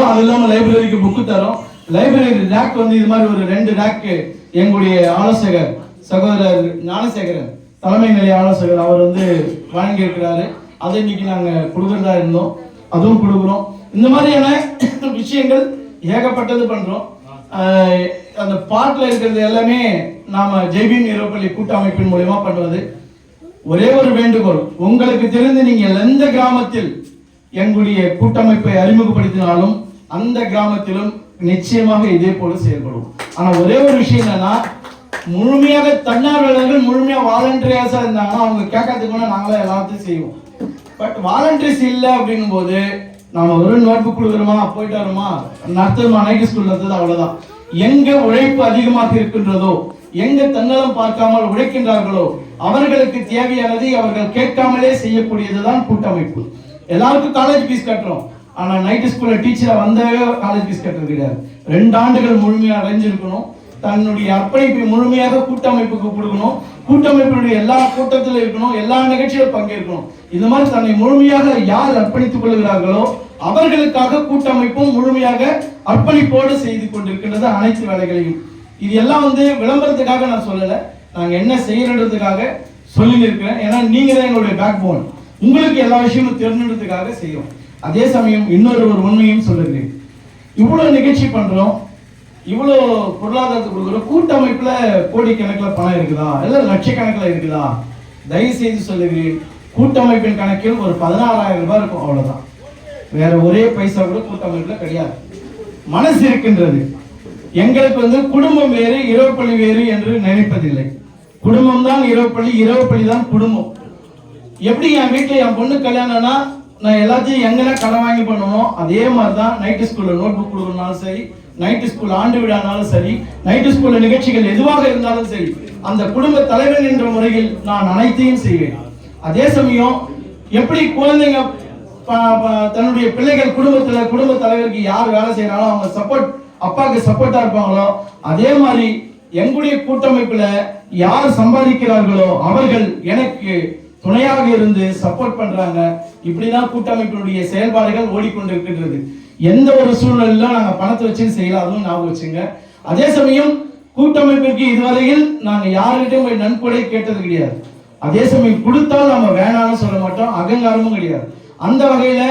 கொடுக்குறோம். அது இல்லாமல் லைப்ரரிக்கு புக்கு தரோம். லைப்ரரி ரேக் வந்து இது மாதிரி ஒரு 2 ரேக்கு எங்களுடைய ஆலோசகர் சகோதரர் ஞானசேகரன் தலைமை நிலைய ஆலோசகர் அவர் வந்து வழங்கியிருக்கிறாரு. அதை இன்னைக்கு நாங்கள் கொடுக்குறதா இருந்தோம், அதுவும் கொடுக்குறோம். இந்த மாதிரியான விஷயங்கள் ஏகப்பட்டது பண்றோம். அந்த பாட்டில் இருக்கிறது எல்லாமே நாம ஜெய்பீம் ஈரோப்பள்ளி கூட்டமைப்பின் மூலமா பண்ணுவது. ஒரே ஒரு வேண்டுகோள், உங்களுக்கு தெரிந்து நீங்கள் எந்த கிராமத்தில் எங்களுடைய கூட்டமைப்பை அறிமுகப்படுத்தினாலும் அந்த கிராமத்திலும் நிச்சயமாக இதே போல செயல்படும். ஆனா ஒரே ஒரு விஷயம் என்னன்னா, முழுமையாக தன்னார்வலர்கள் முழுமையா வாலண்டியர்ஸா இருந்தாங்கன்னா அவங்க கேட்கறதுக்கு நாங்களே எல்லாத்தையும் செய்வோம். பட் வாலண்டியர்ஸ் இல்லை அப்படின்னும் போது நாம ஒரு நோட்புக் கொடுக்குறோமா, போயிட்டு வரோமா, நடத்துமா, நைட் ஸ்கூல் நடத்துது, அவ்வளவுதான். எங்க உழைப்பு அதிகமாக இருக்கின்றதோ, எங்க தன்னலம் பார்க்காமல் உழைக்கின்றார்களோ அவர்களுக்கு தேவையானதை அவர்கள் கேட்காமலே செய்யக்கூடியதுதான் கூட்டமைப்பு. எல்லாருக்கும் காலேஜ் ஃபீஸ் கட்டுறோம், ஆனா நைட் ஸ்கூல்ல டீச்சரா வந்தவே காலேஜ் ஃபீஸ் கட்டுறது கிடையாது. 2 ஆண்டுகள் முழுமையாக அடைஞ்சிருக்கணும். தன்னுடைய அர்ப்பணிப்பை முழுமையாக கூட்டமைப்புக்கு கொடுக்கணும். கூட்டமைப்பினுடைய எல்லா கூட்டத்தில் இருக்கணும், எல்லா நிகழ்ச்சியிலும் பங்கேற்கணும். இது மாதிரி தன்னை முழுமையாக யார் அர்ப்பணித்துக் கொள்கிறார்களோ அவர்களுக்காக கூட்டமைப்பும் முழுமையாக அர்ப்பணிப்போடு செய்து கொண்டிருக்கின்றது அனைத்து வேலைகளையும். இது எல்லாம் வந்து விளம்பரத்துக்காக நான் சொல்லலை, நாங்க என்ன செய்யறதுக்காக சொல்லி இருக்கிறேன். ஏன்னா நீங்க தான் எங்களுடைய பேக் போன், உங்களுக்கு எல்லா விஷயமும் தெரிஞ்சுக்கிறதுக்காக செய்யும். அதே சமயம் இன்னொரு உண்மையும் சொல்லுகிறேன். இவ்வளவு நிகழ்ச்சி பண்றோம், இவ்வளவு பொருளாதாரத்துக்கு கொடுக்குறோம், கூட்டமைப்புல கோடிக்கணக்கில் பணம் இருக்குதா, இல்ல லட்சக்கணக்கில் இருக்குதா? தயவு செய்து சொல்லுகிறேன், கூட்டமைப்பின் கணக்கில் ஒரு 16,000 ரூபாய் இருக்கும், அவ்வளவுதான். வேற ஒரே பைசா கூட கூட்டமைப்புல கிடையாது. மனசு இருக்கின்றது. எங்களுக்கு வந்து குடும்பம் வேறு ஈரோப்பள்ளி வேறு என்று நினைப்பதில்லை. குடும்பம் தான் ஈரோப்பள்ளி, ஈரோப்பள்ளி தான் குடும்பம். எப்படி என் வீட்டுல என் பொண்ணு கல்யாணம்னா நான் எல்லாத்தையும் எங்கன்னா கடன் வாங்கி பண்ணுவோம், அதே மாதிரிதான் நைட்டு ஸ்கூல்ல நோட் புக் கொடுக்கறனாலும் சரி, நைட்டு ஸ்கூல் ஆண்டு விழானாலும் சரி, நைட்டு ஸ்கூல்ல நிகழ்ச்சிகள் எதுவாக இருந்தாலும் சரி, அந்த குடும்ப தலைவன் என்ற முறையில் நான் அனைத்தையும் செய்வேன். அதே சமயம் எப்படி குழந்தைங்க தன்னுடைய பிள்ளைகள் குடும்ப தலைவருக்கு யார் வேலை செய்யறாங்களோ அவங்க சப்போர்ட், அப்பாவுக்கு சப்போர்ட்டா இருப்பாங்களோ, அதே மாதிரி எங்களுடைய கூட்டமைப்புல யார் சம்பாதிக்கிறார்களோ அவர்கள் எனக்கு துணையாக இருந்து சப்போர்ட் பண்றாங்க. இப்படிதான் கூட்டமைப்பினுடைய செயல்பாடுகள் ஓடிக்கொண்டிருக்கின்றது. எந்த ஒரு சூழ்நிலையிலும் நாங்க பணத்தை வச்சு செய்யலாம், அதுவும் ஞாபகம் வச்சுங்க. அதே சமயம் கூட்டமைப்பிற்கு இதுவரையில் நாங்க யாருக்கிட்டையும் போய் நன்கொடை கேட்டது கிடையாது. அதே சமயம் கொடுத்தால் நம்ம வேணாம்னு சொல்ல மாட்டோம், அகங்காரமும் கிடையாது. அந்த வகையில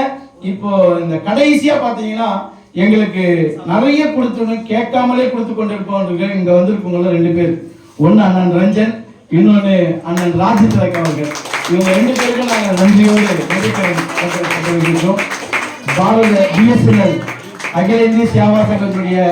இப்போ இந்த கடைசியா பாத்தீங்கன்னா எங்களுக்கு நிறைய கொடுத்து கேட்காமலே கொடுத்து கொண்டிருப்போம். இங்க வந்திருக்கவங்க 2 பேர், ஒன்னு அண்ணன் ரஞ்சன், இன்னொன்னு அண்ணன் ராஜித்ரக் அவர்கள். இவங்க 2 பேருக்கும் நாங்கள் நன்றியோடு பாரத BSNL அகில இந்திய சேவா சங்கத்துடைய